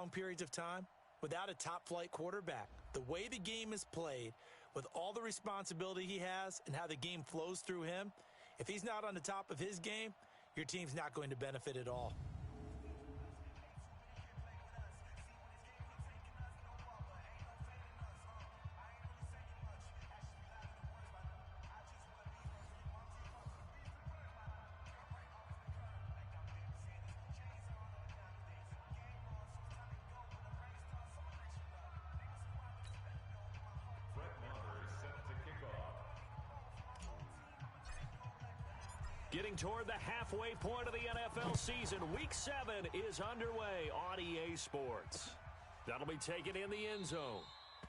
long periods of time without a top-flight quarterback. The way the game is played, with all the responsibility he has and how the game flows through him, if he's not on the top of his game, your team's not going to benefit at all. Getting toward the halfway point of the NFL season, Week 7 is underway on EA Sports. That'll be taken in the end zone.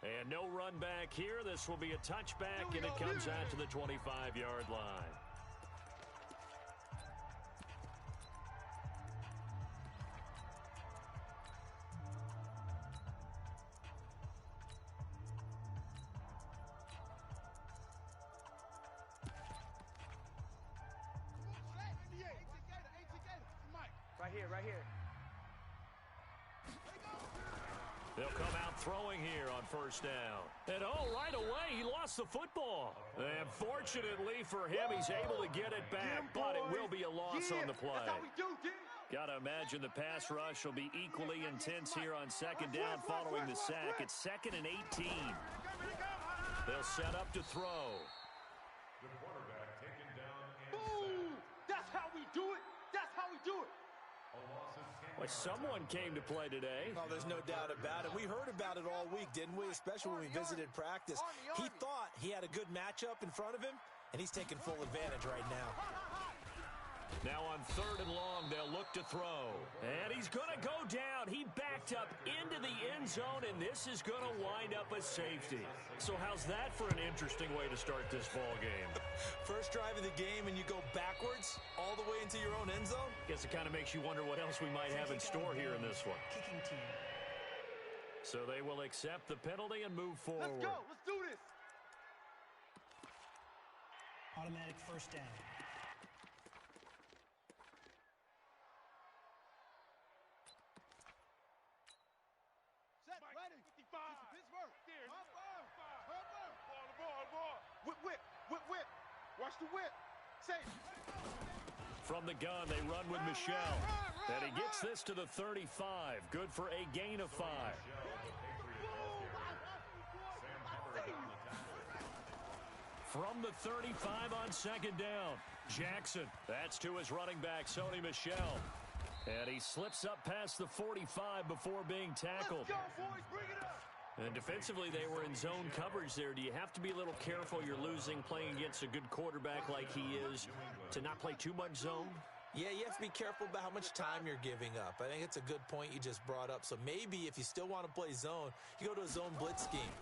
And no run back here. This will be a touchback, and it comes out to the 25-yard line. Right here. They'll come out throwing here on first down. And right away, he lost the football. And fortunately for him, he's able to get it back, but it will be a loss on the play. That's how we do, dude. Got to imagine the pass rush will be equally intense here on second down following the sack. It's 2nd and 18. They'll set up to throw. The quarterback taken down and Boom! That's how we do it. That's how we do it. Well, someone came to play today. Oh, there's no doubt about it. We heard about it all week, didn't we? Especially when we visited practice. He thought he had a good matchup in front of him, and he's taking full advantage right now. Now on 3rd and long, they'll look to throw. And he's going to go down. He backed up into the end zone, and this is going to wind up a safety. So how's that for an interesting way to start this ball game? First drive of the game, and you go backwards all the way into your own end zone? Guess it kind of makes you wonder what else we might have in store here in this one. Kicking team. So they will accept the penalty and move forward. Let's go. Let's do this. Automatic first down. Ready. 55. Pittsburgh. Ball. Whip. Watch the whip. Safe. From the gun, they run with Michelle. And he gets this to the 35. Good for a gain of 5. From the 35 on second down, Jackson. That's to his running back, Sony Michel. And he slips up past the 45 before being tackled. Let's go, boys. Bring it up. And defensively, they were in zone coverage there. Do you have to be a little careful? You're losing, playing against a good quarterback like he is, to not play too much zone? Yeah, you have to be careful about how much time you're giving up. I think it's a good point you just brought up. So maybe if you still want to play zone, you go to a zone blitz scheme,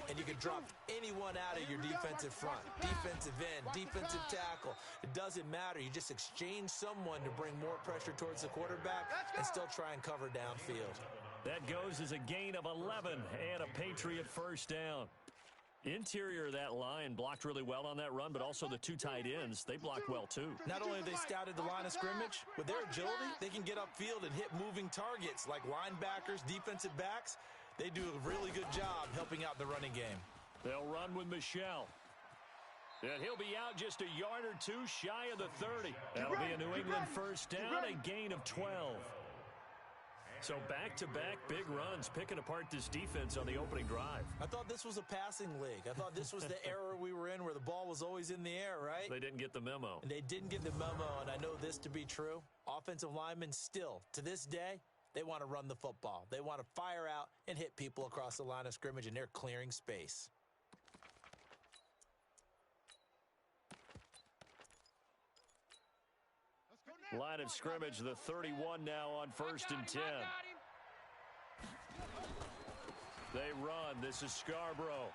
and you can drop anyone out of your defensive front, defensive end, defensive tackle. It doesn't matter. You just exchange someone to bring more pressure towards the quarterback and still try and cover downfield. That goes as a gain of 11 and a Patriot first down. Interior of that line blocked really well on that run, but also the 2 tight ends, they blocked well too. Not only have they scouted the line of scrimmage, with their agility, they can get upfield and hit moving targets like linebackers, defensive backs. They do a really good job helping out the running game. They'll run with Michelle. And he'll be out just a yard or two shy of the 30. That'll be a New England first down, a gain of 12. So back-to-back big runs, picking apart this defense on the opening drive. I thought this was a passing league. I thought this was the era we were in where the ball was always in the air, right? They didn't get the memo. And they didn't get the memo, and I know this to be true. Offensive linemen still, to this day, they want to run the football. They want to fire out and hit people across the line of scrimmage, and they're clearing space. Line of scrimmage, the 31 now on 1st and 10. They run. This is Scarborough.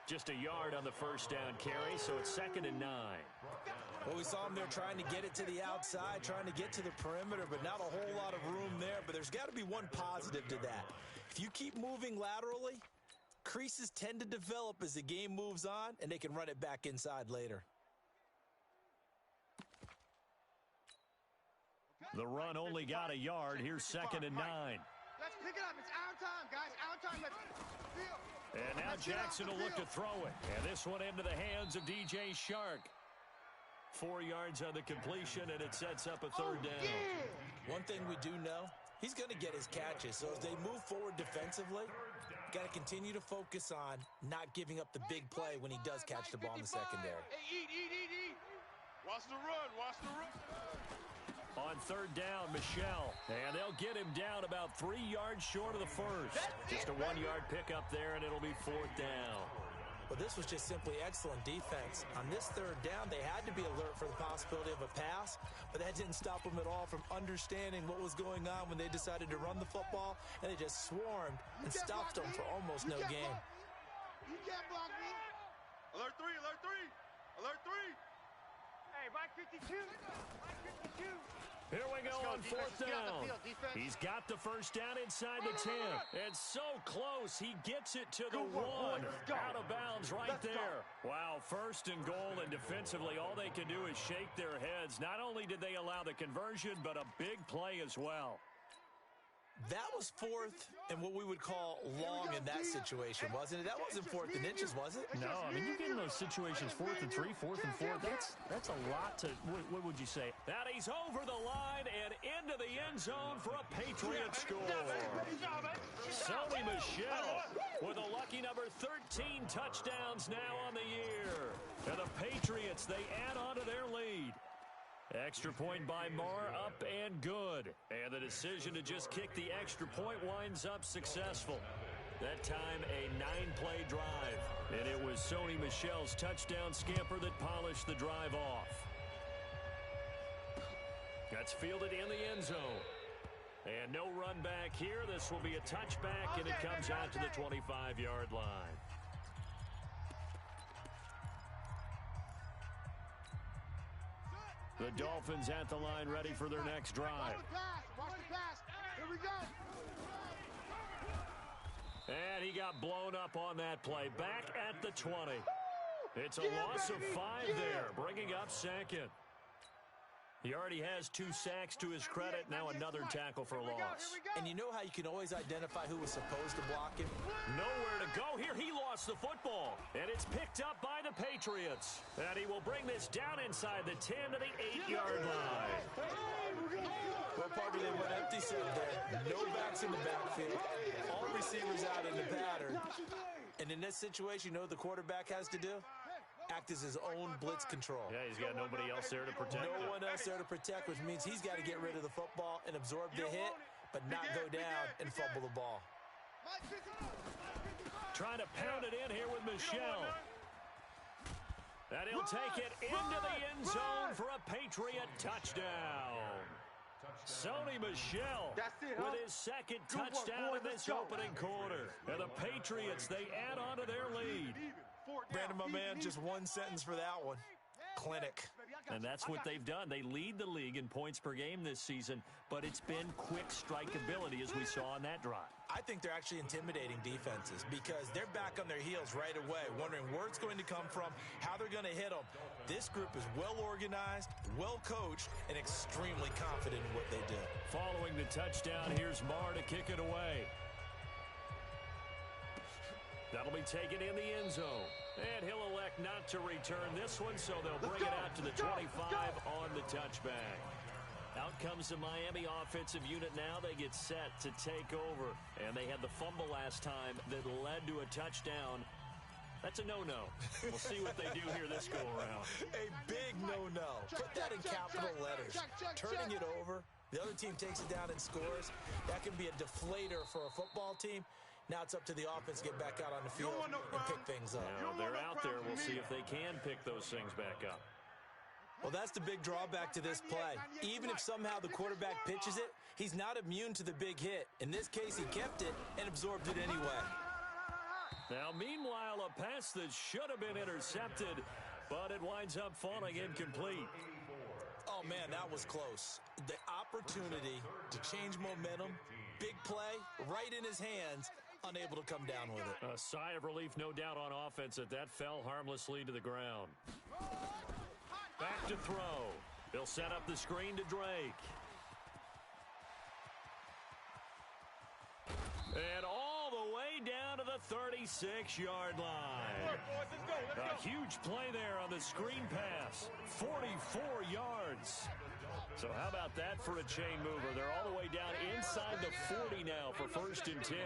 Just a yard on the first down carry, so it's 2nd and 9. Well, we saw them there trying to get it to the outside, trying to get to the perimeter, but not a whole lot of room there. But there's got to be one positive to that. If you keep moving laterally, creases tend to develop as the game moves on, and they can run it back inside later. The run only got a yard. Here's 2nd and 9. Let's pick it up. It's our time, guys. Our time. Let's feel. And now Jackson will look to throw it. And this one into the hands of DJ Shark. 4 yards on the completion, and it sets up a 3rd down. Yeah. One thing we do know, he's going to get his catches. So as they move forward defensively, got to continue to focus on not giving up the big play when he does catch the ball in the secondary. Hey, eat. Watch the run. Watch the run. On 3rd down, Michelle. And they'll get him down about 3 yards short of the first. Just a 1-yard pickup there, and it'll be 4th down. Well, this was just simply excellent defense. On this 3rd down, they had to be alert for the possibility of a pass, but that didn't stop them at all from understanding what was going on when they decided to run the football, and they just swarmed and stopped them for almost no gain. You can't block me. Alert 3, alert 3, alert 3. Hey, Mike 52. Mike 52. Here we go on 4th down. He's got the first down inside the 10. And so close, he gets it to the 1. Out of bounds right there. Wow, 1st and goal, and defensively, all they can do is shake their heads. Not only did they allow the conversion, but a big play as well. That was 4th and what we would call long in that situation, wasn't it? That wasn't 4th and inches, was it? No, I mean, you get in those situations 4th and 3, 4th and 4. That's a lot to, what would you say? That he's over the line and into the end zone for a Patriot score. Sony Michel with a lucky number 13 touchdowns now on the year. And the Patriots, they add on to their lead. Extra point by Marr, up and good. And the decision to just kick the extra point winds up successful. That time, a 9-play drive. And it was Sony Michel's touchdown scamper that polished the drive off. That's fielded in the end zone. And no run back here. This will be a touchback, and it comes out to the 25-yard line. The Dolphins at the line ready for their next drive. Watch the pass. Here we go. And he got blown up on that play. Back at the 20. It's a loss of 5 there, bringing up 2nd. He already has 2 sacks to his credit. Now another tackle for a loss. And you know how you can always identify who was supposed to block him? Nowhere to go here. He lost the football. And it's picked up by the Patriots. And he will bring this down inside the 10 to the 8-yard line. Well, Parker, they went empty set there. No backs in the backfield. All receivers out in the pattern. And in this situation, you know what the quarterback has to do? Act as his own blitz control. Yeah, he's got nobody else there to protect. No one else there to protect, which means he's got to get rid of the football and absorb the hit, but not go down and fumble the ball. Trying to pound it in here with Michel. And he'll take it into the end zone for a Patriot touchdown. Sony Michel with his 2nd touchdown in this opening quarter. And the Patriots, they add on to their lead. Brandon, my man, just one sentence for that one. Clinic. And that's what they've done. They lead the league in points per game this season, but it's been quick strikeability as we saw on that drive. I think they're actually intimidating defenses because they're back on their heels right away, wondering where it's going to come from, how they're going to hit them. This group is well organized, well coached, and extremely confident in what they do. Following the touchdown, here's Marr to kick it away. That'll be taken in the end zone. And he'll elect not to return this one, so they'll bring it out to the 25 on the touchback. Out comes the Miami offensive unit now. They get set to take over. And they had the fumble last time that led to a touchdown. That's a no-no. We'll see what they do here this go-around. A big no-no. Put that in capital letters. Turning it over, the other team takes it down and scores. That can be a deflator for a football team. Now it's up to the offense to get back out on the field and pick things up. Now they're out there. We'll see if they can pick those things back up. Well, that's the big drawback to this play. Even if somehow the quarterback pitches it, he's not immune to the big hit. In this case, he kept it and absorbed it anyway. Now, meanwhile, a pass that should have been intercepted, but it winds up falling incomplete. Oh, man, that was close. The opportunity to change momentum, big play, right in his hands, unable to come down with it. A sigh of relief, no doubt, on offense that fell harmlessly to the ground. Back to throw. They'll set up the screen to Drake. And all the way down to the 36-yard line. A huge play there on the screen pass. 44 yards. So how about that for a chain mover? They're all the way down inside the 40 now for 1st and 10.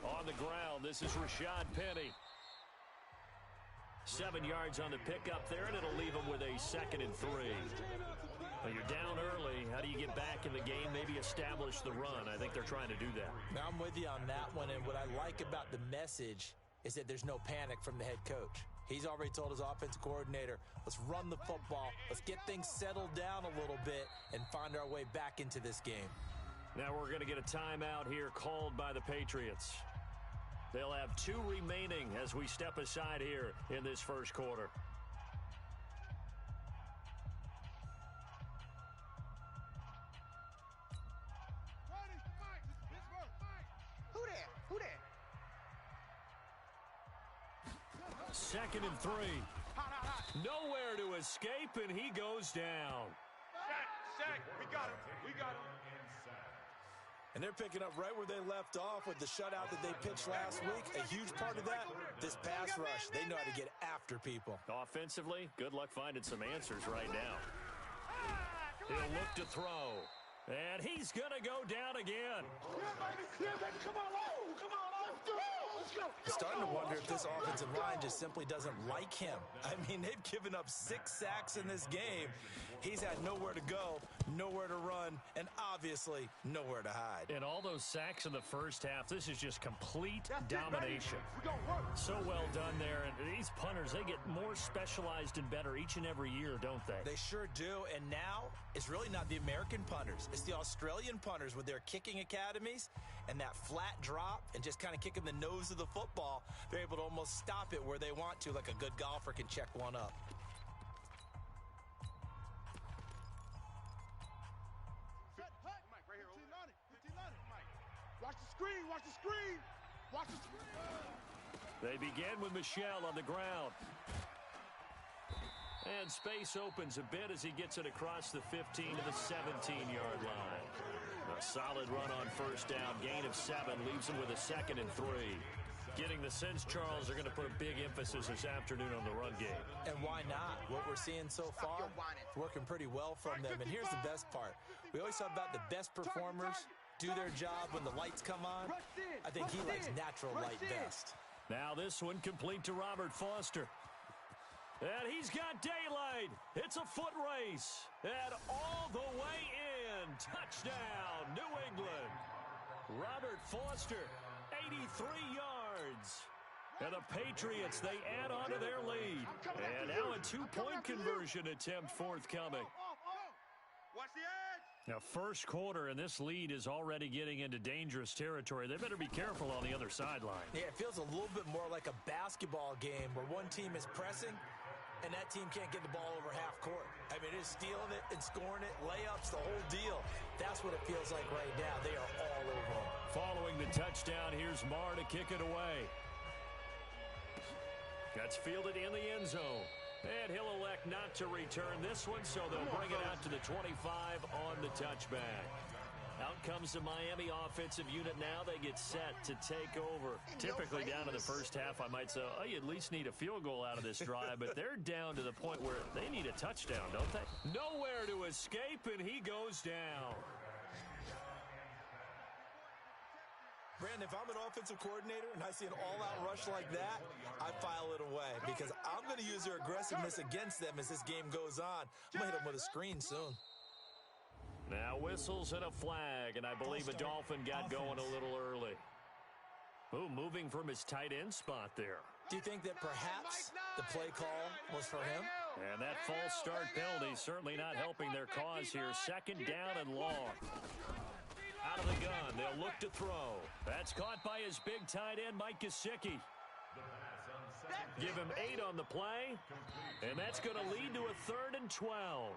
On the ground, this is Rashad Penny. 7 yards on the pickup there, and it'll leave them with a 2nd and 3. Well, you're down early. How do you get back in the game? Maybe establish the run. I think they're trying to do that. Now, I'm with you on that one, and what I like about the message is that there's no panic from the head coach. He's already told his offensive coordinator, let's run the football, let's get things settled down a little bit and find our way back into this game. Now we're going to get a timeout here called by the Patriots. They'll have 2 remaining as we step aside here in this first quarter. Who that? 2nd and 3. Nowhere to escape, and he goes down. Sack. We got him. And they're picking up right where they left off with the shutout that they pitched last week. A huge part of that, this pass rush. They know how to get after people. Offensively, good luck finding some answers right now. He'll look to throw. And he's going to go down again. Yeah, baby. Come on. Let's go. I'm starting to wonder if this offensive line just simply doesn't like him. I mean, they've given up 6 sacks in this game. He's had nowhere to go, nowhere to run, and obviously nowhere to hide. And all those sacks in the first half, this is just complete domination. So well done there. And these punters, they get more specialized and better each and every year, don't they? They sure do. And now it's really not the American punters. It's the Australian punters with their kicking academies and that flat drop and just kind of kicking the nose of the football. They're able to almost stop it where they want to, like a good golfer can check one up. Watch the screen. They begin with Michel on the ground. And space opens a bit as he gets it across the 15 to the 17-yard line. A solid run on first down. Gain of 7 leaves him with a 2nd and 3. Getting the sense, Charles, are going to put a big emphasis this afternoon on the run game. And why not? What we're seeing so far, it's working pretty well from them. And here's the best part. We always talk about the best performers do their job when the lights come on. I think he likes natural light best. Now this one complete to Robert Foster. And he's got daylight. It's a foot race. And all the way in. Touchdown, New England. Robert Foster, 83 yards. And the Patriots, they add on to their lead. And now a 2-point conversion attempt forthcoming. Watch the edge. Now, first quarter, and this lead is already getting into dangerous territory. They better be careful on the other sideline. Yeah, it feels a little bit more like a basketball game where one team is pressing and that team can't get the ball over half court. I mean, it is stealing it and scoring it, layups, the whole deal. That's what it feels like right now. They are all over them. Following the touchdown, here's Marr to kick it away. That's fielded in the end zone. And he'll elect not to return this one, so they'll bring it out to the 25 on the touchback. Out comes the Miami offensive unit now. They get set to take over. Typically down to the first half, I might say, oh, you at least need a field goal out of this drive, but they're down to the point where they need a touchdown, don't they? Nowhere to escape, and he goes down. Brandon, if I'm an offensive coordinator and I see an all-out rush like that, I file it away because I'm going to use their aggressiveness against them as this game goes on. I'm going to hit them with a screen soon. Now whistles and a flag, and I believe a Dolphin got going a little early. Ooh, moving from his tight end spot there. Do you think that perhaps the play call was for him? And that false start penalty certainly not helping their cause here. 2nd down and long. Out of the gun, they'll look to throw. That's caught by his big tight end, Mike Gesicki. Give him 8 on the play, and that's going to lead to a 3rd and 12.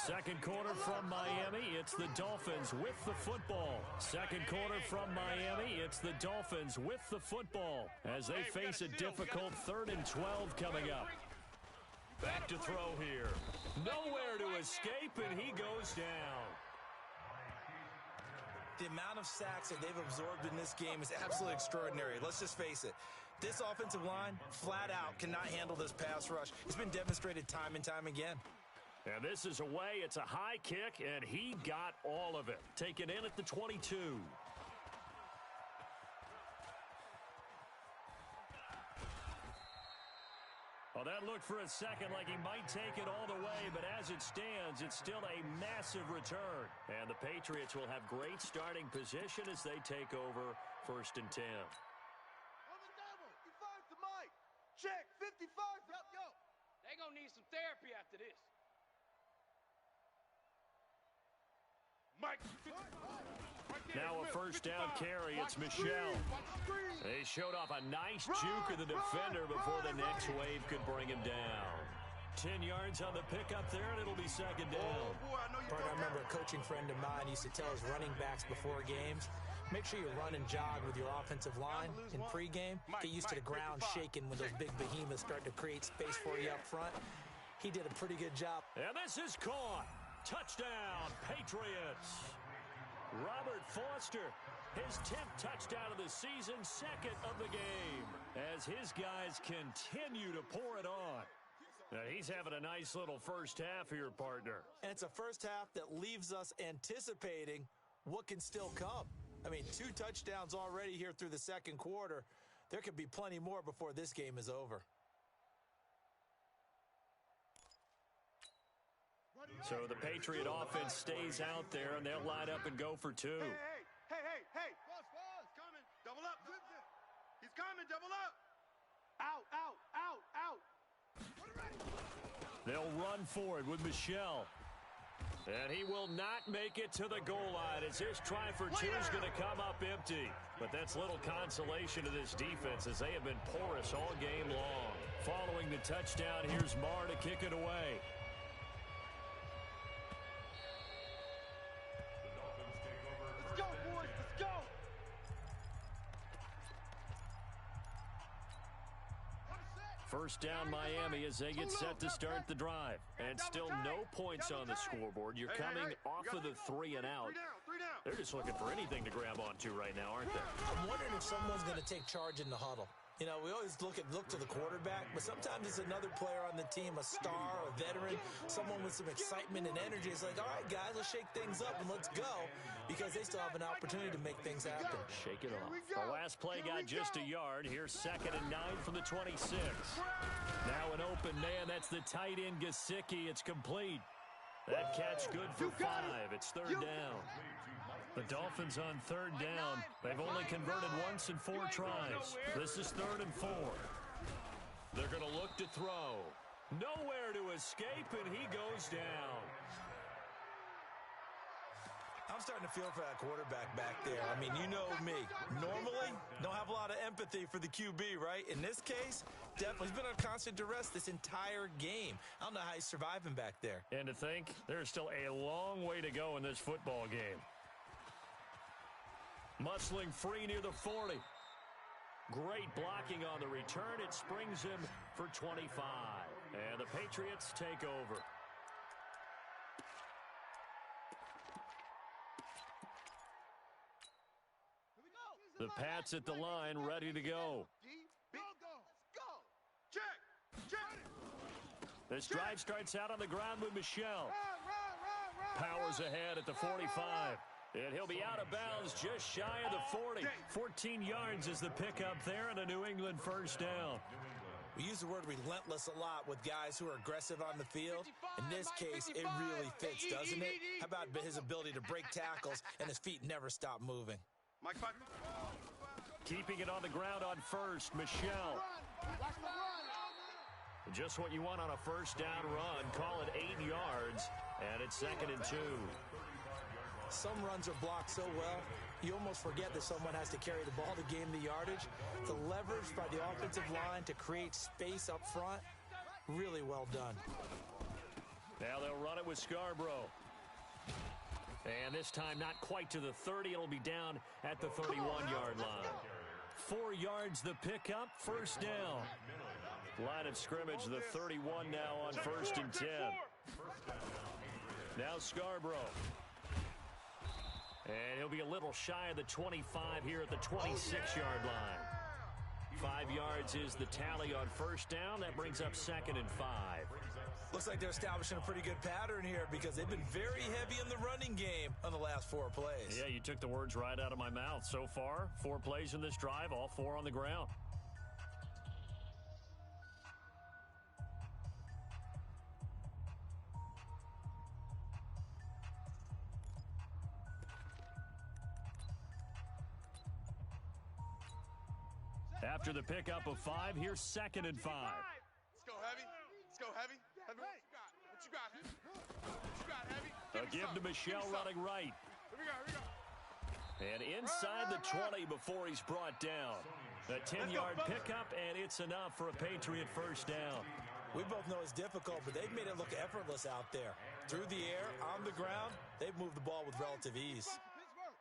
Second quarter from Miami, it's the Dolphins with the football. Second quarter from Miami, it's the Dolphins with the football as they face a difficult 3rd and 12 coming up. Back to throw here. Nowhere to escape, and he goes down. The amount of sacks that they've absorbed in this game is absolutely extraordinary. Let's just face it. This offensive line, flat out, cannot handle this pass rush. It's been demonstrated time and time again. And this is away. It's a high kick, and he got all of it. Taken in at the 22. Well, that looked for a second like he might take it all the way, but as it stands, it's still a massive return. And the Patriots will have great starting position as they take over 1st and 10. On the double. 55 to Mike. Check. 55. Yo. They gonna need some therapy after this. Mike. Now a first down carry. It's Michelle. They showed off a nice juke of the defender before the next wave could bring him down. 10 yards on the pickup there, and it'll be 2nd down. I remember a coaching friend of mine used to tell his running backs before games, make sure you run and jog with your offensive line in pregame. Get used to the ground shaking when those big behemoths start to create space for you up front. He did a pretty good job. And this is caught. Touchdown, Patriots. Robert Foster, his 10th touchdown of the season, 2nd of the game, as his guys continue to pour it on. Now, he's having a nice little first half here, partner. And it's a first half that leaves us anticipating what can still come. I mean, 2 touchdowns already here through the 2nd quarter. There could be plenty more before this game is over. So the Patriot offense stays out there, and they'll line up and go for 2. Hey. Boss, coming. Double up. He's coming. Double up. Out. They'll run for it with Michelle. And he will not make it to the goal line as his try for 2 is going to come up empty. But that's little consolation to this defense as they have been porous all game long. Following the touchdown, here's Marr to kick it away. Let's go, boys. Let's go. First down Miami as they get set to start the drive. And still no points on the scoreboard. You're coming off of the 3 and out. 3 down. They're just looking for anything to grab onto right now, aren't they? I'm wondering if someone's going to take charge in the huddle. You know, we always look to the quarterback, but sometimes it's another player on the team, a star, a veteran, someone with some excitement and energy. It's like, all right, guys, let's shake things up and let's go, because they still have an opportunity to make things happen. Shake it off. The last play got just a yard. Here's 2nd and 9 from the 26. Now an open man. That's the tight end, Gesicki. It's complete. That catch good for 5. It's 3rd down. The Dolphins on 3rd down. They've only converted once in 4 tries. This is 3rd and 4. They're going to look to throw. Nowhere to escape, and he goes down. I'm starting to feel for that quarterback back there. I mean, you know me. Normally, don't have a lot of empathy for the QB, right? In this case, definitely. He's been on constant duress this entire game. I don't know how he's surviving back there. And to think, there's still a long way to go in this football game. Muscling free near the 40. Great blocking on the return. It springs him for 25. And the Patriots take over. The Pats at the line, ready to go. Check. This drive starts out on the ground with Michelle. Powers ahead at the 45. And he'll be out of bounds just shy of the 40. 14 yards is the pickup there and a New England first down. We use the word relentless a lot with guys who are aggressive on the field. In this case, it really fits, doesn't it? How about his ability to break tackles and his feet never stop moving? Mike, 5. Keeping it on the ground on first, Michelle. Just what you want on a first down run. Call it 8 yards, and it's 2nd and 2. Some runs are blocked so well, you almost forget that someone has to carry the ball to gain the yardage. The leverage by the offensive line to create space up front, really well done. Now they'll run it with Scarborough. And this time not quite to the 30. It'll be down at the 31-yard line. 4 yards the pickup, first down. Line of scrimmage, the 31 now on 1st and 10. Now Scarborough. And he'll be a little shy of the 25 here at the 26-yard line. 5 yards is the tally on first down. That brings up 2nd and 5. Looks like they're establishing a pretty good pattern here because they've been very heavy in the running game on the last 4 plays. Yeah, you took the words right out of my mouth. So far, 4 plays in this drive, all 4 on the ground. After the pickup of 5, here's 2nd and 5. Let's go, Heavy. Let's go, Heavy. Heavy, what you got? Heavy? What you got, Heavy? A give to Michelle running right. Here we go. And inside the 20 before he's brought down. A 10-yard pickup, and it's enough for a Patriot first down. We both know it's difficult, but they've made it look effortless out there. Through the air, on the ground, they've moved the ball with relative ease.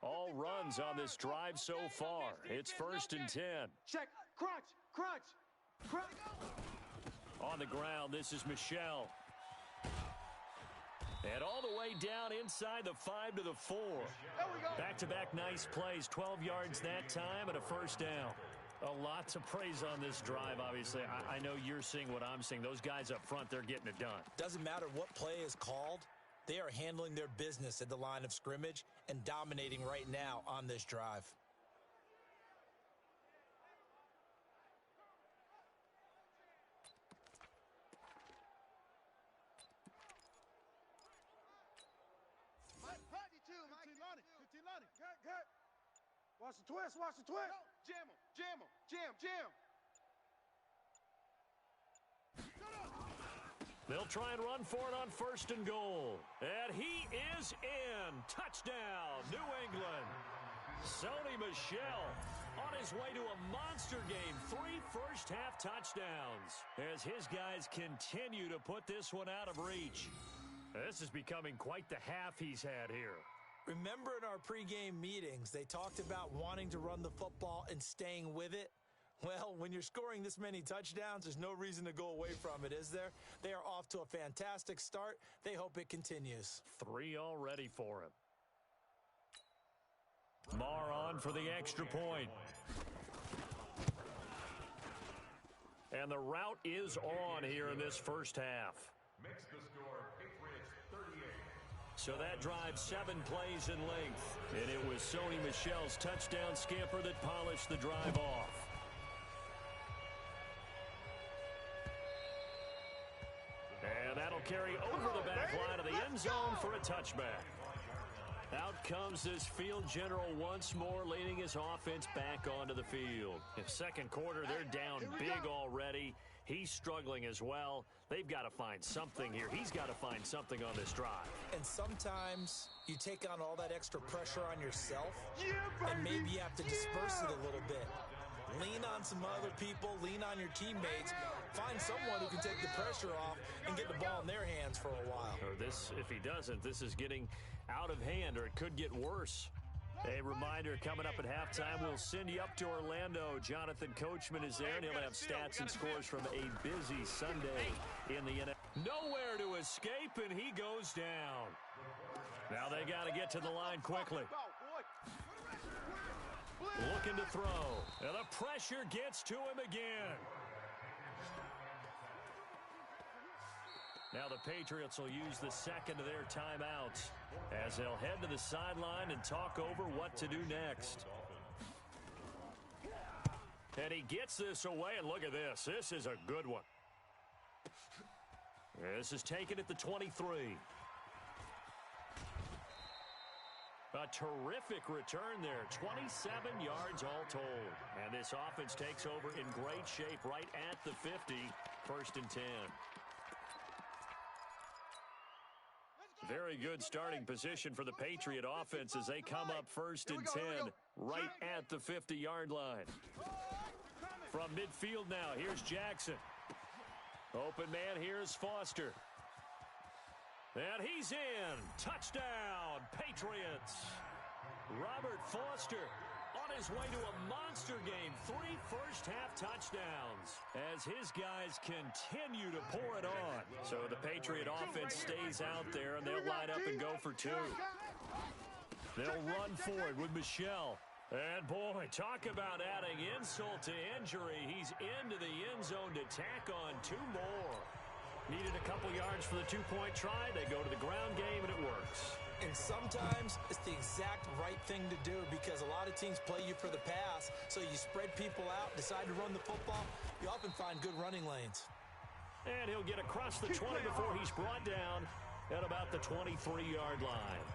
All runs on this drive so far. It's 1st and 10. Check. Crunch. On the ground, this is Michelle. And all the way down inside the 5 to the 4. Back-to-back nice plays, 12 yards that time and a first down. A lot to praise on this drive, obviously. I know you're seeing what I'm seeing. Those guys up front, they're getting it done. Doesn't matter what play is called. They are handling their business at the line of scrimmage and dominating right now on this drive. Watch the twist. Jam him. They'll try and run for it on 1st and goal. And he is in. Touchdown, New England. Sony Michel on his way to a monster game. 3 first-half touchdowns as his guys continue to put this one out of reach. This is becoming quite the half he's had here. Remember in our pregame meetings, they talked about wanting to run the football and staying with it? Well, when you're scoring this many touchdowns, there's no reason to go away from it, is there? They are off to a fantastic start. They hope it continues. 3 already for him. Marr on for the extra point. And the route is on here in this first half. Makes the score Patriots 38. So that drives 7 plays in length. And it was Sony Michel's touchdown scamper that polished the drive off. And that'll carry over the back line of the end zone for a touchback. Out comes this field general once more, leading his offense back onto the field. In second quarter, they're down big already. He's struggling as well. They've got to find something here. He's got to find something on this drive. And sometimes you take on all that extra pressure on yourself, and maybe you have to disperse it a little bit. Lean on some other people, lean on your teammates, find someone who can take the pressure off and get the ball in their hands for a while. Or this, if he doesn't, this is getting out of hand, or it could get worse. A reminder, coming up at halftime, we'll send you up to Orlando. Jonathan Coachman is there, and he'll have stats and scores from a busy Sunday in the NFL. Nowhere to escape, and he goes down. Now they got to get to the line quickly. Looking to throw, and the pressure gets to him again. Now the Patriots will use the second of their timeouts as they'll head to the sideline and talk over what to do next. And he gets this away, and look at this. This is a good one. This is taken at the 23. A terrific return there. 27 yards all told. And this offense takes over in great shape right at the 50. 1st and 10. Very good starting position for the Patriot offense as they come up 1st and 10 right at the 50-yard line. From midfield now, here's Jackson. Open man, here's Foster. And he's in. Touchdown, Patriots. Robert Foster on his way to a monster game. 3 first-half touchdowns as his guys continue to pour it on. So the Patriot offense stays out there, and they'll line up and go for 2. They'll run for it with Michelle. And, boy, talk about adding insult to injury. He's into the end zone to tack on 2 more. Needed a couple yards for the 2-point try. They go to the ground game, and it works. And sometimes it's the exact right thing to do because a lot of teams play you for the pass, so you spread people out, decide to run the football. You often find good running lanes. And he'll get across the 20 before he's brought down at about the 23-yard line.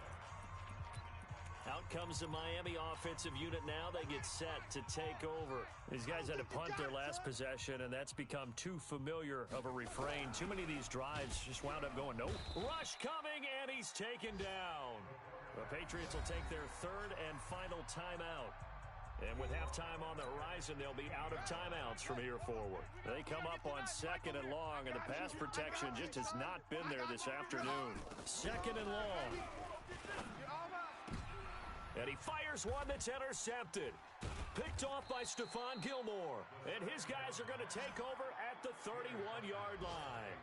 Out comes the Miami offensive unit now. They get set to take over. These guys had to punt their last possession, and that's become too familiar of a refrain. Too many of these drives just wound up going, nope. Rush coming, and he's taken down. The Patriots will take their 3rd and final timeout. And with halftime on the horizon, they'll be out of timeouts from here forward. They come up on 2nd and long, and the pass protection just has not been there this afternoon. 2nd and long. And he fires one that's intercepted. Picked off by Stephon Gilmore. And his guys are going to take over at the 31-yard line.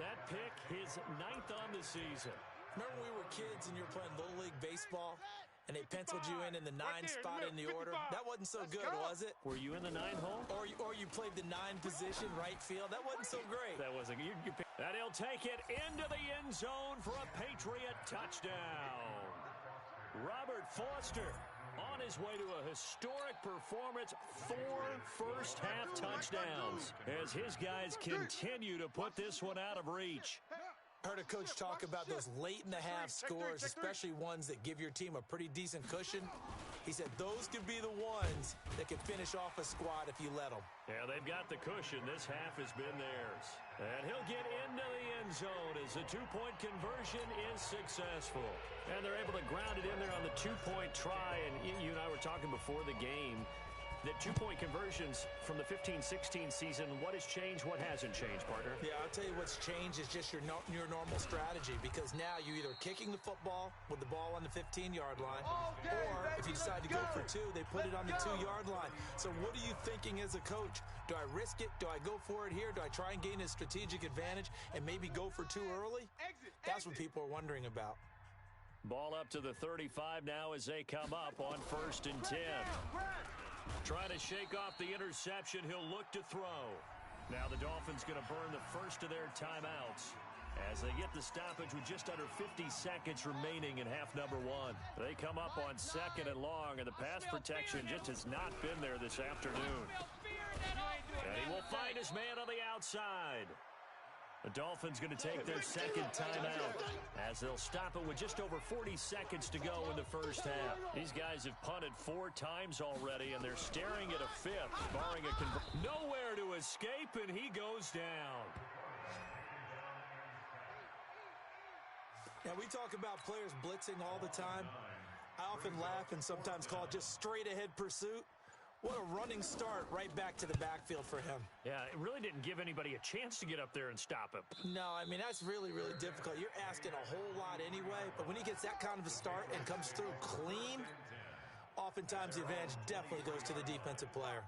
That pick, his 9th on the season. Remember when we were kids and you were playing Little League Baseball, and they penciled you in the 9 spot in the order? That wasn't so good, was it? Were you in the 9 hole? Or you played the 9 position, right field. That wasn't so great. That wasn't. And he'll take it into the end zone for a Patriot touchdown. Robert Foster on his way to a historic performance, 4 first-half touchdowns as his guys continue to put this one out of reach. Heard a coach talk about those late-in-the-half scores, especially ones that give your team a pretty decent cushion. He said those could be the ones that could finish off a squad if you let them. Yeah, they've got the cushion. This half has been theirs. And he'll get into the end zone as the 2-point conversion is successful. And they're able to ground it in there on the 2-point try. And you and I were talking before the game that 2-point conversions from the 15-16 season, what has changed, what hasn't changed, partner? Yeah, I'll tell you what's changed is just your normal strategy, because now you're either kicking the football with the ball on the 15-yard line, or if you decide to go for 2, they put it on the 2-yard line. So what are you thinking as a coach? Do I risk it? Do I go for it here? Do I try and gain a strategic advantage and maybe go for 2 early? That's what people are wondering about. Ball up to the 35 now as they come up on 1st and 10. Trying to shake off the interception, he'll look to throw. Now the Dolphins going to burn the first of their timeouts as they get the stoppage with just under 50 seconds remaining in half number 1. They come up on 2nd and long, and the pass protection just has not been there this afternoon. And he will find his man on the outside. The Dolphins going to take their 2nd timeout as they'll stop it with just over 40 seconds to go in the first half. These guys have punted 4 times already, and they're staring at a 5th, barring a nowhere to escape, and he goes down. Now, we talk about players blitzing all the time. I often laugh and sometimes call it just straight-ahead pursuit. What a running start right back to the backfield for him. Yeah, it really didn't give anybody a chance to get up there and stop him. No, I mean, that's really, really difficult. You're asking a whole lot anyway, but when he gets that kind of a start and comes through clean, oftentimes the advantage definitely goes to the defensive player.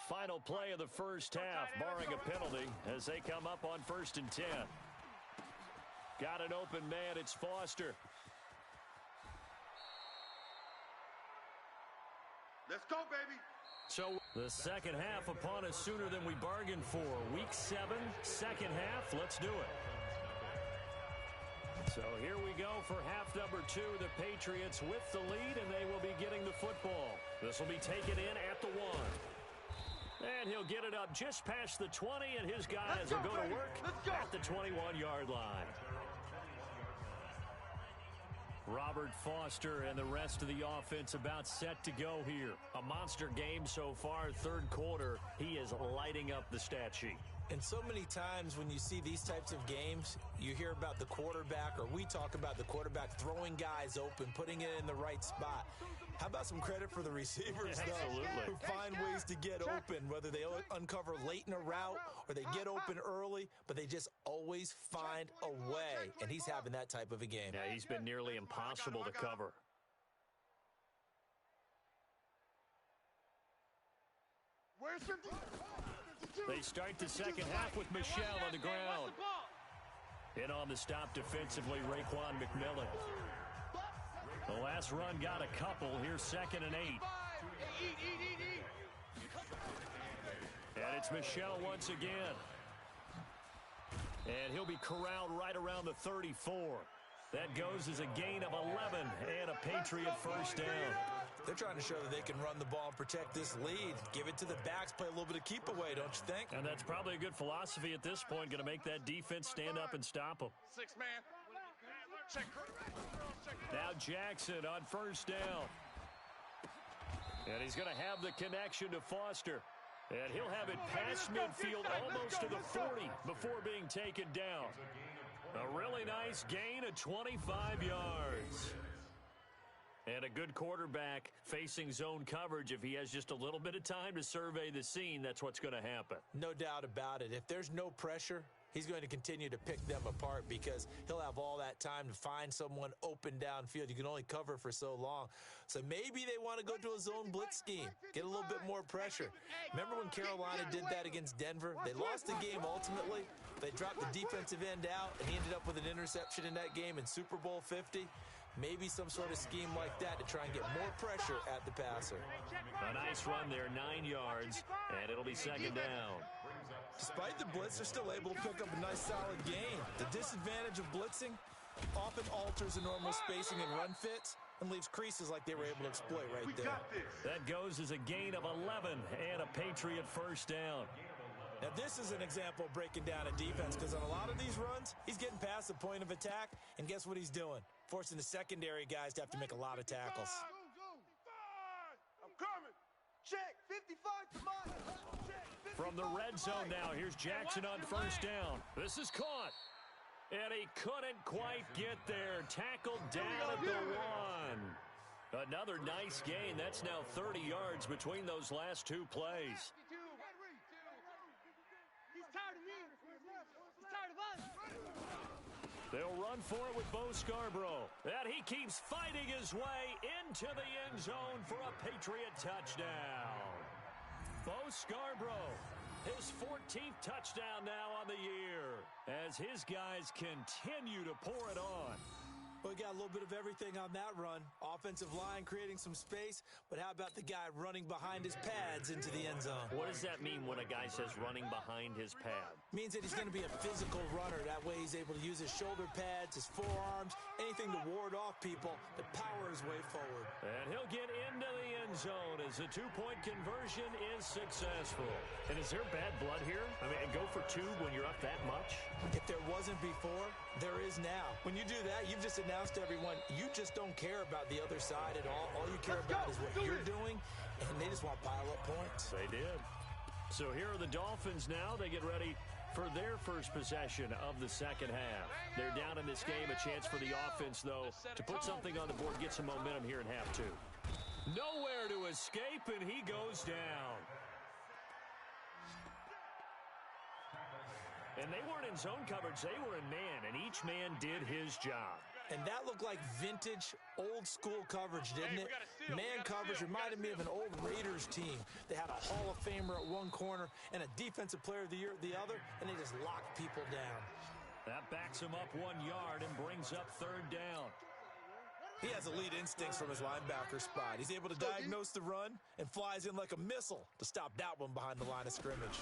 Final play of the first half, barring a penalty, as they come up on 1st and 10. Got an open man, it's Foster. Let's go, baby. So the second half upon us sooner than we bargained for. Week 7, second half. Let's do it. So here we go for half number 2. The Patriots with the lead, and they will be getting the football. This will be taken in at the 1. And he'll get it up just past the 20, and his guys will go to work at the 21-yard line. Robert Foster and the rest of the offense about set to go here. A monster game so far, 3rd quarter. He is lighting up the stat sheet. And so many times when you see these types of games, you hear about the quarterback, or we talk about the quarterback throwing guys open, putting it in the right spot. How about some credit for the receivers, though, who find ways to get open, whether they uncover late in a route or they get open early, but they just always find a way, and he's having that type of a game. Yeah, he's been nearly impossible to cover. Where's 50? They start the second half with Michelle on the ground. In on the stop defensively, Raekwon McMillan. The last run got a couple. Here's 2nd and 8. Eat. And it's Michel once again. And he'll be corralled right around the 34. That goes as a gain of 11 and a Patriot first down. They're trying to show that they can run the ball and protect this lead. Give it to the backs, play a little bit of keep away, don't you think? And that's probably a good philosophy at this point, going to make that defense stand up and stop them. 6 man. Check. Now Jackson on first down. And he's going to have the connection to Foster. And he'll have it past midfield almost to the 40 before being taken down. A really nice gain of 25 yards. And a good quarterback facing zone coverage. If he has just a little bit of time to survey the scene, that's what's going to happen. No doubt about it. If there's no pressure, he's going to continue to pick them apart because he'll have all that time to find someone open downfield. You can only cover for so long. So maybe they want to go to a zone blitz scheme, get a little bit more pressure. Remember when Carolina did that against Denver? They lost the game ultimately. They dropped the defensive end out, and he ended up with an interception in that game in Super Bowl 50. Maybe some sort of scheme like that to try and get more pressure at the passer. A nice run there, 9 yards, and it'll be 2nd down. Despite the blitz, they're still able to pick up a nice solid gain. The disadvantage of blitzing often alters the normal spacing and run fits and leaves creases like they were able to exploit right there. That goes as a gain of 11 and a Patriot first down. Now, this is an example of breaking down a defense because on a lot of these runs, he's getting past the point of attack, and guess what he's doing? Forcing the secondary guys to have to make a lot of tackles. I'm coming. Check. 55 to mine. From the red zone now, here's Jackson on first down. This is caught. And he couldn't quite get there. Tackled down at the 1. Another nice gain. That's now 30 yards between those last 2 plays. He's tired of me. He's tired of us. They'll run for it with Bo Scarborough. And he keeps fighting his way into the end zone for a Patriot touchdown. Bo Scarborough, his 14th touchdown now on the year, as his guys continue to pour it on. Well, we got a little bit of everything on that run. Offensive line creating some space, but how about the guy running behind his pads into the end zone? What does that mean when a guy says running behind his pad? Means that he's going to be a physical runner. That way he's able to use his shoulder pads, his forearms, anything to ward off people to power his way forward. And he'll get into the end zone as the 2-point conversion is successful. And is there bad blood here? I mean, go for 2 when you're up that much? If there wasn't before, there is now. When you do that, you've just announced to everyone, you just don't care about the other side at all. All you care about is what you're doing, and they just want to pile up points. They did. So here are the Dolphins now. They get ready for their first possession of the second half. They're down in this game. A chance for the offense, though, to put something on the board, get some momentum here in half 2. Nowhere to escape, and he goes down. And they weren't in zone coverage. They were in man, and each man did his job. And that looked like vintage, old-school coverage, didn't it? Man coverage reminded me of an old Raiders team. They had a Hall of Famer at one corner and a Defensive Player of the Year at the other, and they just locked people down. That backs him up 1 yard and brings up 3rd down. He has elite instincts from his linebacker spot. He's able to diagnose the run and flies in like a missile to stop that one behind the line of scrimmage.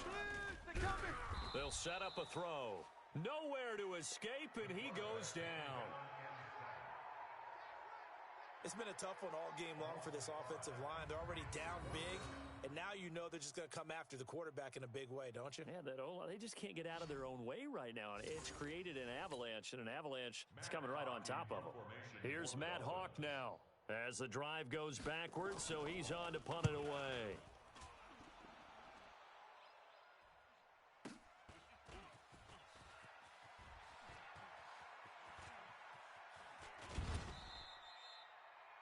They'll set up a throw. Nowhere to escape, and he goes down. It's been a tough one all game long for this offensive line. They're already down big, and now you know they're just going to come after the quarterback in a big way, don't you? Man, they just can't get out of their own way right now. It's created an avalanche, and an avalanche is coming right on top of them. Here's Matt Hawk now as the drive goes backwards, so he's on to punt it away.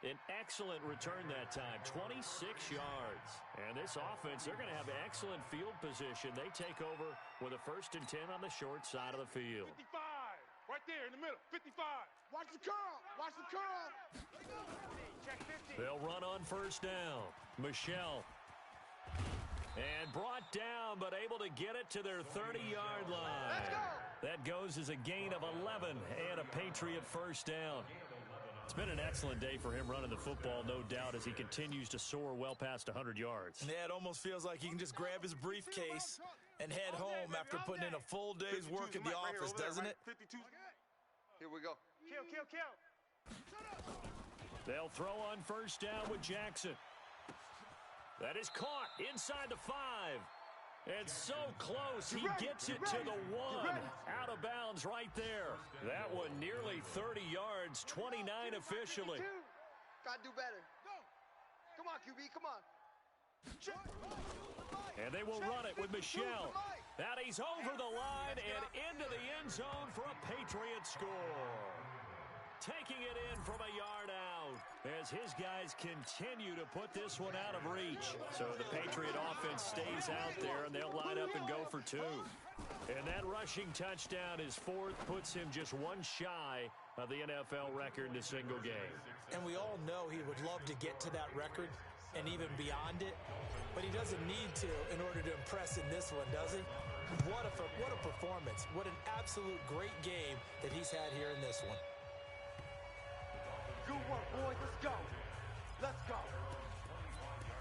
An excellent return that time, 26 yards. And this offense, they're going to have excellent field position. They take over with a 1st and 10 on the short side of the field. 55, right there in the middle, 55. Watch the curl. Watch the curl. Check 50. They'll run on 1st down. Michel. And brought down, but able to get it to their 30-yard line. Let's go. That goes as a gain of 11 and a Patriot 1st down. It's been an excellent day for him running the football, no doubt, as he continues to soar well past 100 yards. Yeah, it almost feels like he can just grab his briefcase and head home after putting in a full day's work at the office, doesn't it? 52. Here we go. Kill. They'll throw on first down with Jackson. That is caught inside the 5. And so close, he gets it to the 1. Out of bounds right there. That one nearly 30 yards, 29 officially. Gotta do better. Come on, QB, come on. And they will run it with Michelle. That he's over the line and into the end zone for a Patriot score. Taking it in from a yard out as his guys continue to put this one out of reach. So the Patriot offense stays out there, and they'll line up and go for 2. And that rushing touchdown, his 4th, puts him just one shy of the NFL record in a single game. And we all know he would love to get to that record and even beyond it, but he doesn't need to in order to impress in this one, does he? What a performance. What an absolute great game that he's had here in this one. Good work, boys. Let's go.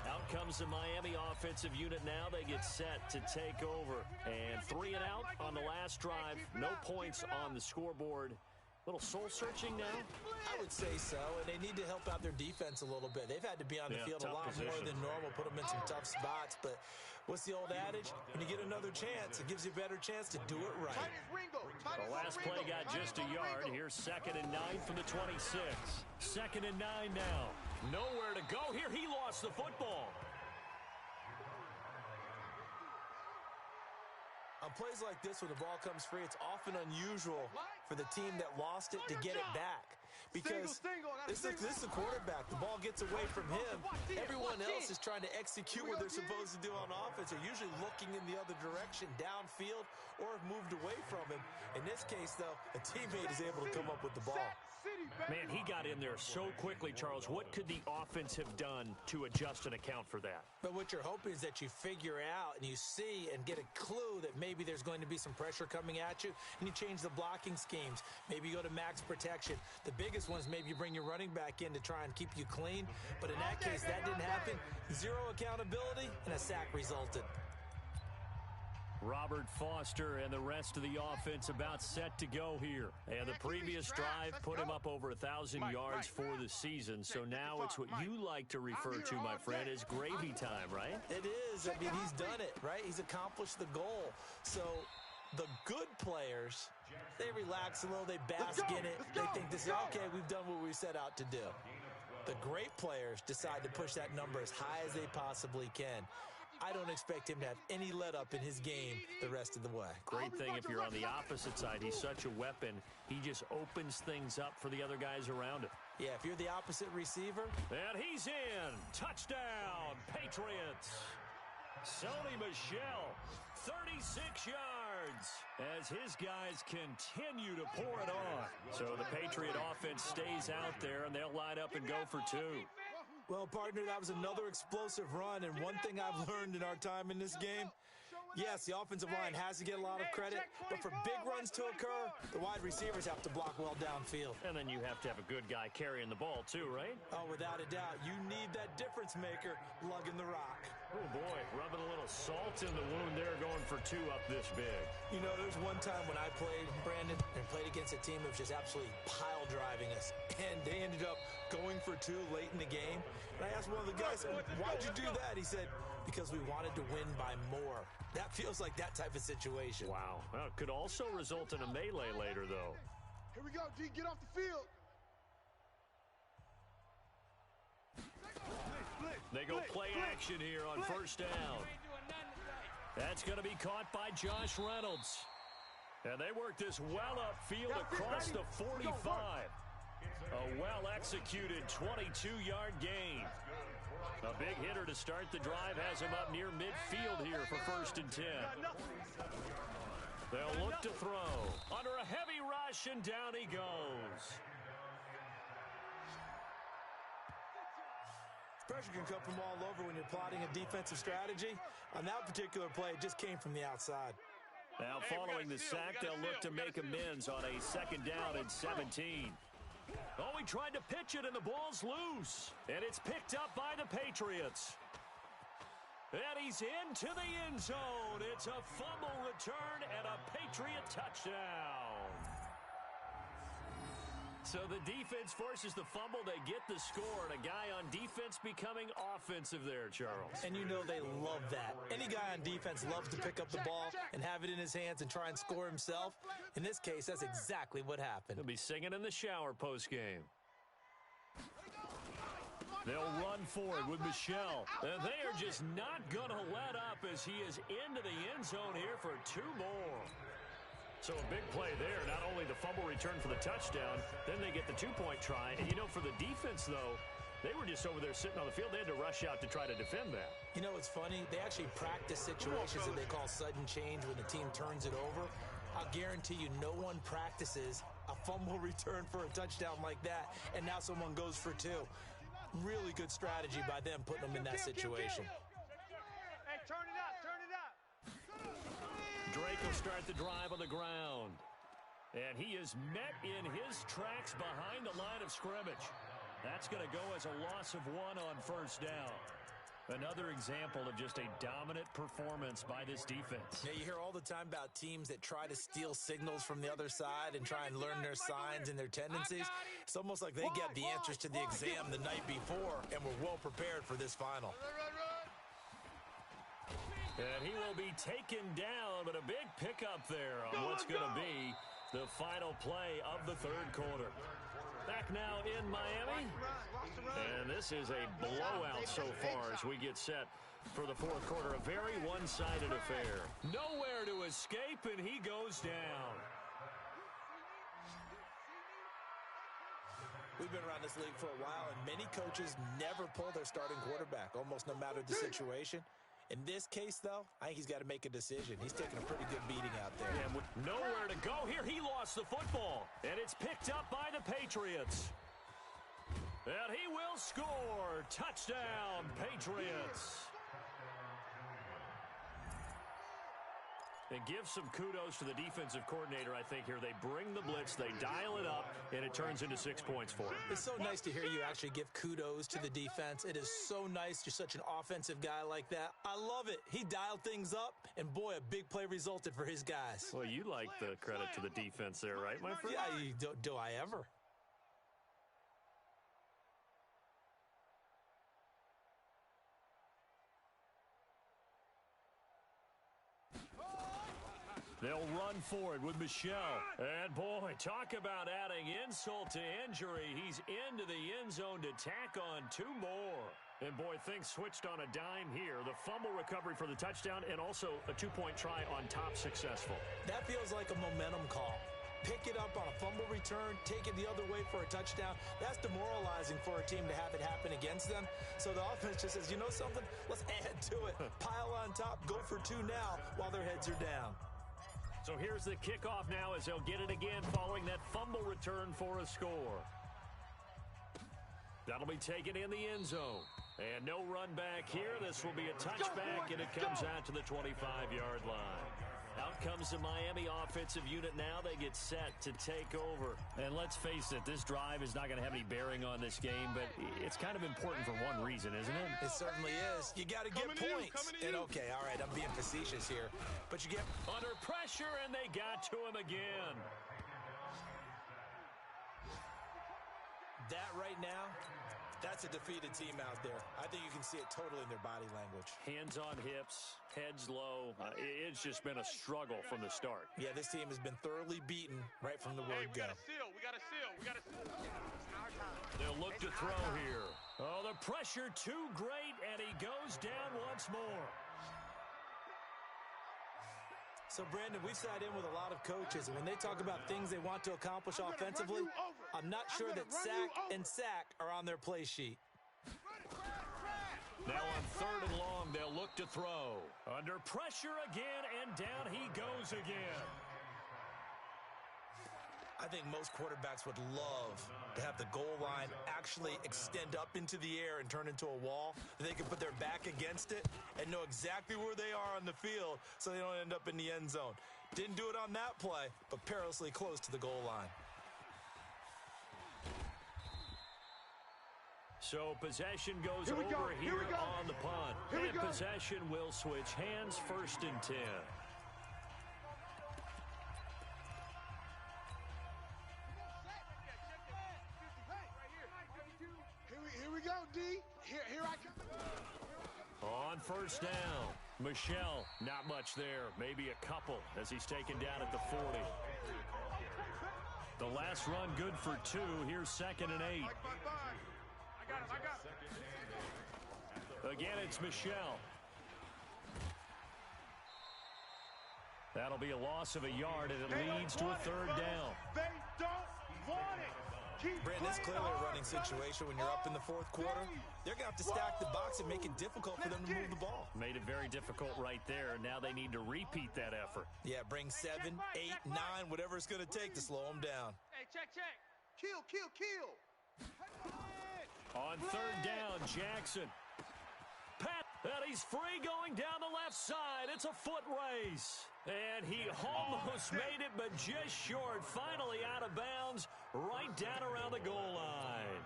Out comes the Miami offensive unit now. They get set to take over. And 3 and out on the last drive. No points on the scoreboard. Little soul-searching now? I would say so, and they need to help out their defense a little bit. They've had to be on the field a lot more than normal, put them in some tough spots. But what's the old adage? When you get another chance, it gives you a better chance to do it right. The last play got just a yard. Here's 2nd and 9 from the 26. 2nd and 9 now. Nowhere to go here. He lost the football. On plays like this, when the ball comes free, it's often unusual for the team that lost it to get it back. Because this is the quarterback. The ball gets away from him. Everyone else is trying to execute what they're supposed to do on offense. They're usually looking in the other direction, downfield, or have moved away from him. In this case, though, a teammate is able to come up with the ball. Man, he got in there so quickly, Charles. What could the offense have done to adjust and account for that? But what you're hoping is that you figure out and you see and get a clue that maybe there's going to be some pressure coming at you, and you change the blocking schemes. Maybe you go to max protection. The biggest one is maybe you bring your running back in to try and keep you clean. But in that case, that didn't happen. 0 accountability, and a sack resulted. Robert Foster and the rest of the offense about set to go here. And the previous drive put him up over 1,000 yards for the season. So now it's what you like to refer to, my friend, as gravy time, right? It is. I mean, he's done it, right? He's accomplished the goal. So the good players, they relax a little. They bask in it. They think this is, okay, we've done what we set out to do. The great players decide to push that number as high as they possibly can. I don't expect him to have any let-up in his game the rest of the way. Great thing if you're on the opposite side. He's such a weapon. He just opens things up for the other guys around him. Yeah, if you're the opposite receiver. And he's in. Touchdown, Patriots. Sony Michel, 36 yards as his guys continue to pour it on. So the Patriot offense stays out there, and they'll line up and go for 2. Well, partner, that was another explosive run, and one thing I've learned in our time in this game, yes, the offensive line has to get a lot of credit, but for big runs to occur, the wide receivers have to block well downfield. And then you have to have a good guy carrying the ball too, right? Oh, without a doubt. You need that difference maker lugging the rock. Oh, boy, rubbing a little salt in the wound there, going for 2 up this big. You know, there's one time when I played, Brandon, and played against a team that was just absolutely pile driving us, and they ended up going for 2 late in the game. And I asked one of the guys, why'd you do that? He said, because we wanted to win by more. That feels like that type of situation. Wow. Well, it could also result in a melee later, though. Here we go, D. Get off the field. They go play action here on first down. That's going to be caught by Josh Reynolds. And they work this well upfield across the 45. A well-executed 22-yard gain. A big hitter to start the drive has him up near midfield here for 1st and 10. They'll look to throw. Under a heavy rush, and down he goes. Pressure can come from all over when you're plotting a defensive strategy. On that particular play, it just came from the outside. Now following the sack, they'll look to make amends on a 2nd down and 17. Oh, he tried to pitch it, and the ball's loose. And it's picked up by the Patriots. And he's into the end zone. It's a fumble return and a Patriot touchdown. So the defense forces the fumble. They get the score, and a guy on defense becoming offensive there, Charles. And you know they love that. Any guy on defense loves to pick up the ball and have it in his hands and try and score himself. In this case, that's exactly what happened. He'll be singing in the shower postgame. They'll run forward with Michelle. And they are just not going to let up as he is into the end zone here for 2 more. So a big play there. Not only the fumble return for the touchdown, then they get the 2-point try. And, you know, for the defense, though, they were just over there sitting on the field. They had to rush out to try to defend that. You know, it's funny. They actually practice situations that they call sudden change when the team turns it over. I'll guarantee you no one practices a fumble return for a touchdown like that, and now someone goes for 2. Really good strategy by them putting them in that situation. Hey, turn it up, turn it up. Drake will start the drive on the ground. And he is met in his tracks behind the line of scrimmage. That's going to go as a loss of 1 on first down. Another example of just a dominant performance by this defense. Yeah, you hear all the time about teams that try to steal signals from the other side and try and learn their signs and their tendencies. It's almost like they get the answers to the exam the night before and were well prepared for this final. And he will be taken down, but a big pickup there on what's going to be the final play of the third quarter. Back now in Miami, and this is a blowout so far as we get set for the fourth quarter. A very one-sided affair. Nowhere to escape, and he goes down. We've been around this league for a while, and many coaches never pull their starting quarterback, almost no matter the situation. In this case, though, I think he's got to make a decision. He's taking a pretty good beating out there. And with nowhere to go here, he lost the football. And it's picked up by the Patriots. And he will score. Touchdown, Patriots. And give some kudos to the defensive coordinator, I think, here. They bring the blitz, they dial it up, and it turns into 6 points for him. It's so nice to hear you actually give kudos to the defense. It is so nice. You're such an offensive guy like that. I love it. He dialed things up, and boy, a big play resulted for his guys. Well, you like the credit to the defense there, right, my friend? Yeah, do I ever? They'll run forward with Michelle. And, boy, talk about adding insult to injury. He's into the end zone to tack on 2 more. And, boy, things switched on a dime here. The fumble recovery for the touchdown and also a 2-point try on top successful. That feels like a momentum call. Pick it up on a fumble return, take it the other way for a touchdown. That's demoralizing for a team to have it happen against them. So the offense just says, you know something? Let's add to it. Pile on top, go for 2 now while their heads are down. So here's the kickoff now as they'll get it again following that fumble return for a score. That'll be taken in the end zone. And no run back here. This will be a touchback, and it comes out to the 25-yard line. Out comes the Miami offensive unit now. They get set to take over. And let's face it, this drive is not going to have any bearing on this game, but it's kind of important for one reason, isn't it? It certainly is. You got to get points. And okay, all right, I'm being facetious here, but you get under pressure, and they got to him again. That right now, that's a defeated team out there. I think you can see it totally in their body language. Hands on hips, heads low. It's just been a struggle from the start. Yeah, this team has been thoroughly beaten right from the word go. We got a seal. We got a seal. We got a seal. They'll look to throw here. Oh, the pressure too great, and he goes down once more. So, Brandon, we've sat in with a lot of coaches, and when they talk about things they want to accomplish offensively, I'm not sure that sack are on their play sheet. Now on 3rd and long, they'll look to throw. Under pressure again, and down he goes again. I think most quarterbacks would love to have the goal line actually extend up into the air and turn into a wall. They can put their back against it and know exactly where they are on the field so they don't end up in the end zone. Didn't do it on that play, but perilously close to the goal line. So possession goes over here on the punt. And possession will switch hands, 1st and 10. Here we go, D. Here I come. On 1st down, Michelle, not much there. Maybe a couple as he's taken down at the 40. The last run good for 2. Here's 2nd and 8. I got him. Again, it's Michelle. That'll be a loss of a yard, and it leads to a 3rd down. They don't want it. Brandon, it's clearly a running situation when you're up in the 4th quarter. They're going to have to stack the box and make it difficult for them to move the ball. Made it very difficult right there. Now they need to repeat that effort. Yeah, bring 7, 8, 9, whatever it's going to take to slow them down. Hey, check. Kill. On 3rd down, Jackson. Pat, and he's free going down the left side. It's a foot race. And he almost made it, but just short. Finally out of bounds, right down around the goal line.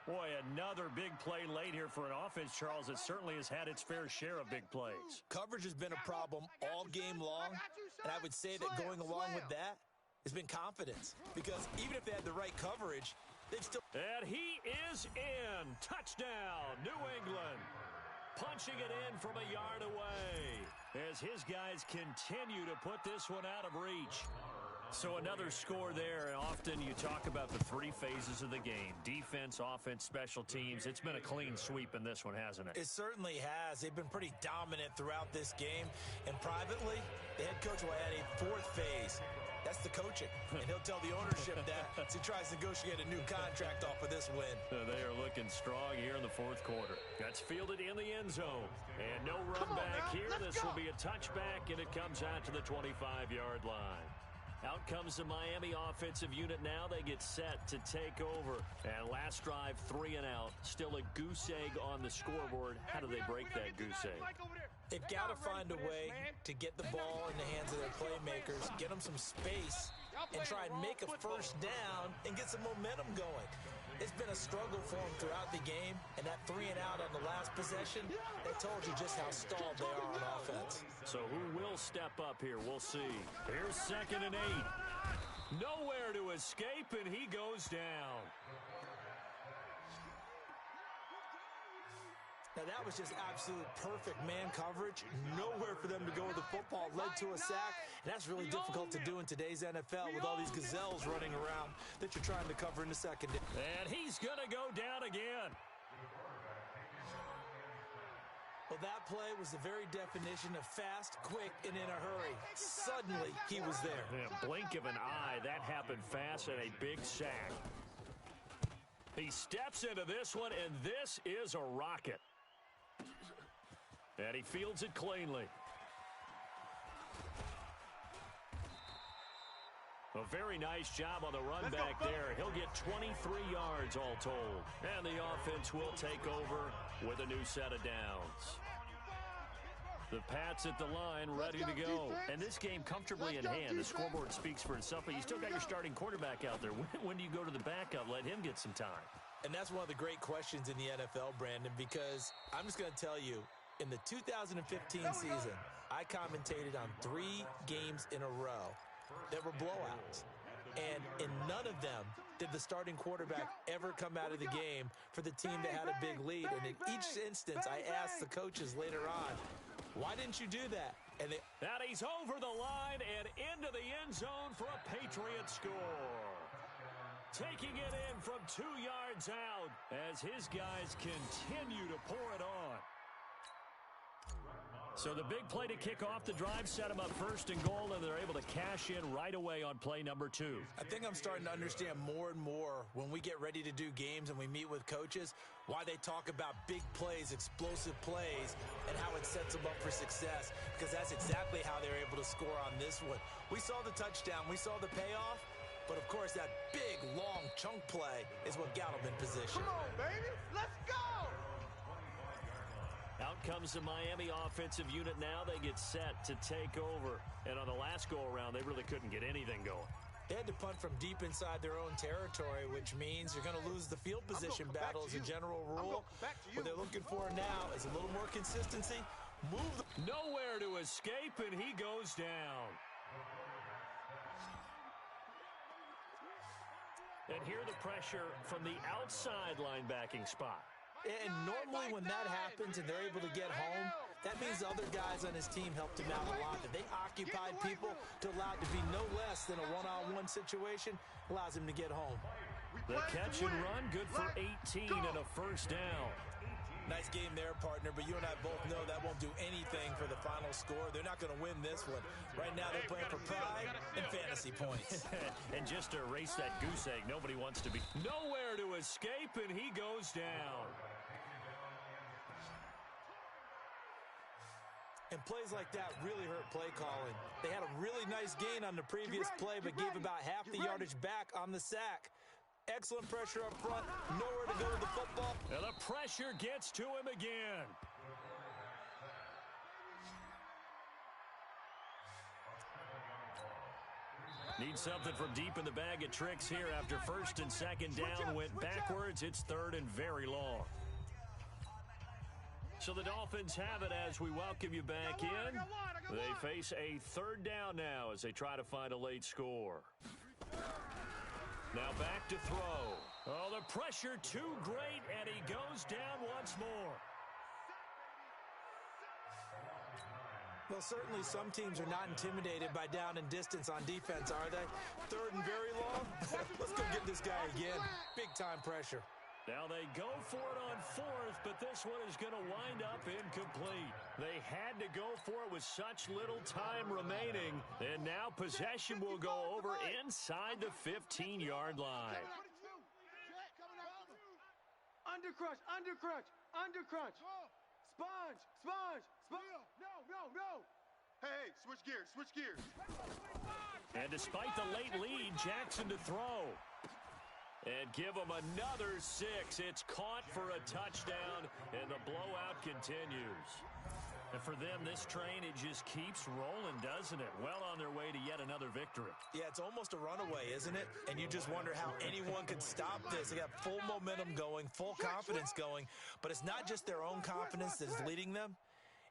Boy, another big play late here for an offense, Charles, that certainly has had its fair share of big plays. Coverage has been a problem all game long, and I would say that going along with that has been confidence. Because even if they had the right coverage, they've still... And he is in. Touchdown, New England. Punching it in from a yard away as his guys continue to put this one out of reach. So another score there, and often you talk about the 3 phases of the game. Defense, offense, special teams. It's been a clean sweep in this one, hasn't it? It certainly has. They've been pretty dominant throughout this game. And privately, the head coach will add a 4th phase. That's the coaching. And he'll tell the ownership that as he tries to negotiate a new contract off of this win. They are looking strong here in the 4th quarter. That's fielded in the end zone. And no run back here. This will be a touchback, and it comes out to the 25-yard line. Out comes the Miami offensive unit now. They get set to take over. And last drive, 3 and out. Still a goose egg on the scoreboard. How do they break that goose egg? They've got to find a way to get the ball in the hands of their playmakers, get them some space, and try and make a 1st down and get some momentum going. It's been a struggle for them throughout the game, and that 3 and out on the last possession, they told you just how stalled they are on offense. So who will step up here? We'll see. Here's 2nd and 8. Nowhere to escape, and he goes down. Now, that was just absolute perfect man coverage. Nowhere for them to go with the football. Led to a sack. And that's really difficult to do in today's NFL with all these gazelles running around that you're trying to cover in the secondary. And he's going to go down again. Well, that play was the very definition of fast, quick, and in a hurry. Suddenly, he was there. In a blink of an eye, that happened fast, and a big sack. He steps into this one, and this is a rocket. And he fields it cleanly. A very nice job on the run back there. He'll get 23 yards all told. And the offense will take over with a new set of downs. The Pats at the line, ready to go. And this game comfortably in hand. The scoreboard speaks for itself, but you still got your starting quarterback out there. When do you go to the backup? Let him get some time. And that's one of the great questions in the NFL, Brandon, because I'm just going to tell you, in the 2015 season, I commentated on 3 games in a row that were blowouts. And in none of them did the starting quarterback ever come out of the game for the team that had a big lead. And in each instance, I asked the coaches later on, why didn't you do that? And he's over the line and into the end zone for a Patriot score. Taking it in from 2 yards out as his guys continue to pour it on. So the big play to kick off the drive set them up 1st and goal, and they're able to cash in right away on play number 2. I think I'm starting to understand more and more when we get ready to do games and we meet with coaches why they talk about big plays, explosive plays, and how it sets them up for success, because that's exactly how they're able to score on this one. We saw the touchdown. We saw the payoff. But, of course, that big, long chunk play is what got them in position. Come on, baby. Let's go. Out comes the Miami offensive unit now. They get set to take over. And on the last go-around, they really couldn't get anything going. They had to punt from deep inside their own territory, which means you're going to lose the field position battle as a general rule. What they're looking for now is a little more consistency. Nowhere to escape, and he goes down. And here the pressure from the outside linebacking spot. And normally when that happens and they're able to get home, that means the other guys on his team helped him out a lot. That they occupied people to allow it to be no less than a one-on-one situation, allows him to get home. The catch and run, good for 18 and a first down. Nice game there, partner, but you and I both know that won't do anything for the final score. They're not going to win this one. Right now they're playing for pride and fantasy points. And just to erase that goose egg, nobody wants to be nowhere to escape, and he goes down. And plays like that really hurt play calling. They had a really nice gain on the previous play, but gave about half the yardage back on the sack. Excellent pressure up front, nowhere to go with the football. And the pressure gets to him again. Need something from deep in the bag of tricks here after first and second down went backwards. It's third and very long. So the Dolphins have it as we welcome you back in. They face a third down now as they try to find a late score. Now back to throw. Oh, the pressure too great, and he goes down once more. Well, certainly some teams are not intimidated by down and distance on defense, are they? Third and very long? Let's go get this guy again. Big-time pressure. Now they go for it on fourth, but this one is going to wind up incomplete. They had to go for it with such little time remaining, and now possession will go over inside the 15-yard line. Undercrush, undercrush, undercrush. Sponge, sponge, sponge. No. Hey, switch gears, switch gears. And despite the late lead, Jackson to throw. And give them another 6. It's caught for a touchdown, and the blowout continues. And for them, this train, it just keeps rolling, doesn't it? Well on their way to yet another victory. Yeah, it's almost a runaway, isn't it? And you just wonder how anyone could stop this. They got full momentum going, full confidence going. But it's not just their own confidence that is leading them.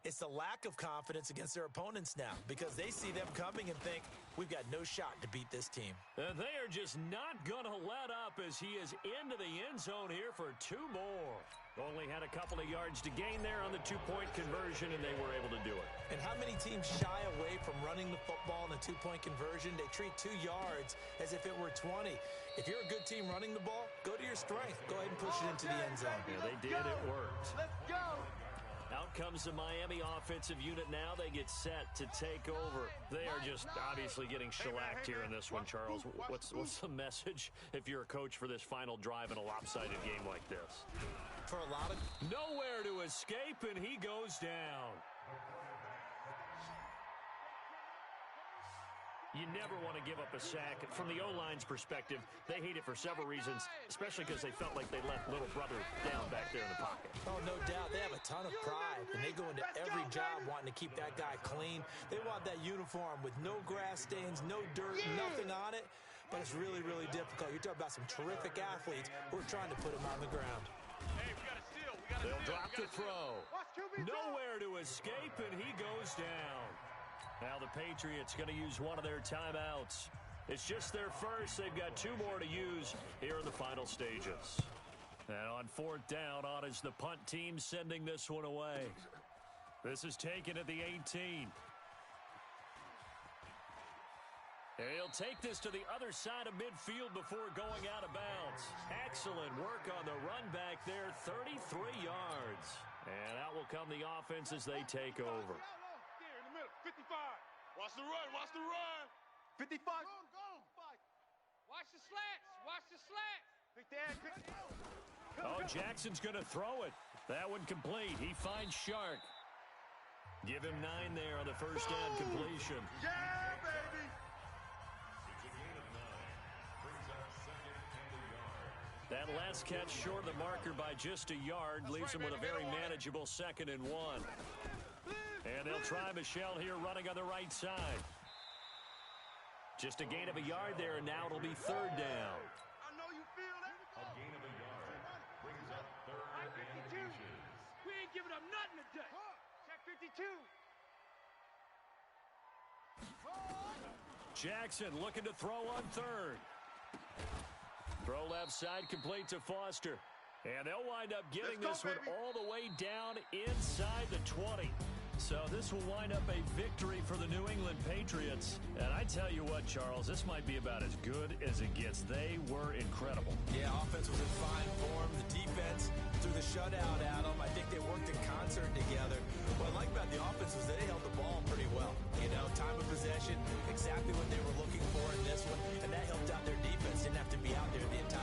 It's the lack of confidence against their opponents now, because they see them coming and think, we've got no shot to beat this team. And they are just not going to let up as he is into the end zone here for 2 more. Only had a couple of yards to gain there on the 2-point conversion, and they were able to do it. And how many teams shy away from running the football in the 2-point conversion? They treat 2 yards as if it were 20. If you're a good team running the ball, go to your strength. Go ahead and push it into the end zone. Yeah, they did. It worked. Let's go. Out comes the Miami offensive unit now. They get set to take over. They are just obviously getting shellacked here in this one, Charles. What's the message if you're a coach for this final drive in a lopsided game like this? For a lot of... Nowhere to escape, and he goes down. You never want to give up a sack. From the O-line's perspective, they hate it for several reasons, especially because they felt like they let little brother down back there in the pocket. Oh, no doubt. They have a ton of pride, and they go into every job wanting to keep that guy clean. They want that uniform with no grass stains, no dirt, nothing on it. But it's really, really difficult. You're talking about some terrific athletes who are trying to put him on the ground. Hey, we got to steal. They'll drop the throw. Nowhere to escape, and he goes down. Now the Patriots going to use one of their timeouts. It's just their first. They've got 2 more to use here in the final stages. And on 4th down, on is the punt team sending this one away. This is taken at the 18. And he'll take this to the other side of midfield before going out of bounds. Excellent work on the run back there, 33 yards. And out will come the offense as they take over. 55. Watch the run. Watch the run. 55. Go. Watch the slats. Watch the slats. Quick, Dad. Quick. Oh, Jackson's going to throw it. That one complete. He finds Shark. Give him 9 there on the first down completion. Yeah, baby. That last catch short of the marker by just a yard leaves him with a very manageable 2nd and 1. And they'll try Michelle here running on the right side. Just a gain of a yard there, and now it'll be third down. I know you feel that. A gain of a yard brings up third and inches. We ain't giving up nothing today. Check 52. Jackson looking to throw on third. Throw left side, complete to Foster. And they'll wind up getting this one all the way down inside the 20. So this will wind up a victory for the New England Patriots. And I tell you what, Charles, this might be about as good as it gets. They were incredible. Yeah, offense was in fine form. The defense through the shutout, Adam, I think they worked in concert together. What I like about the offense was they held the ball pretty well. You know, time of possession, exactly what they were looking for in this one. And that helped out their defense. Didn't have to be out there the entire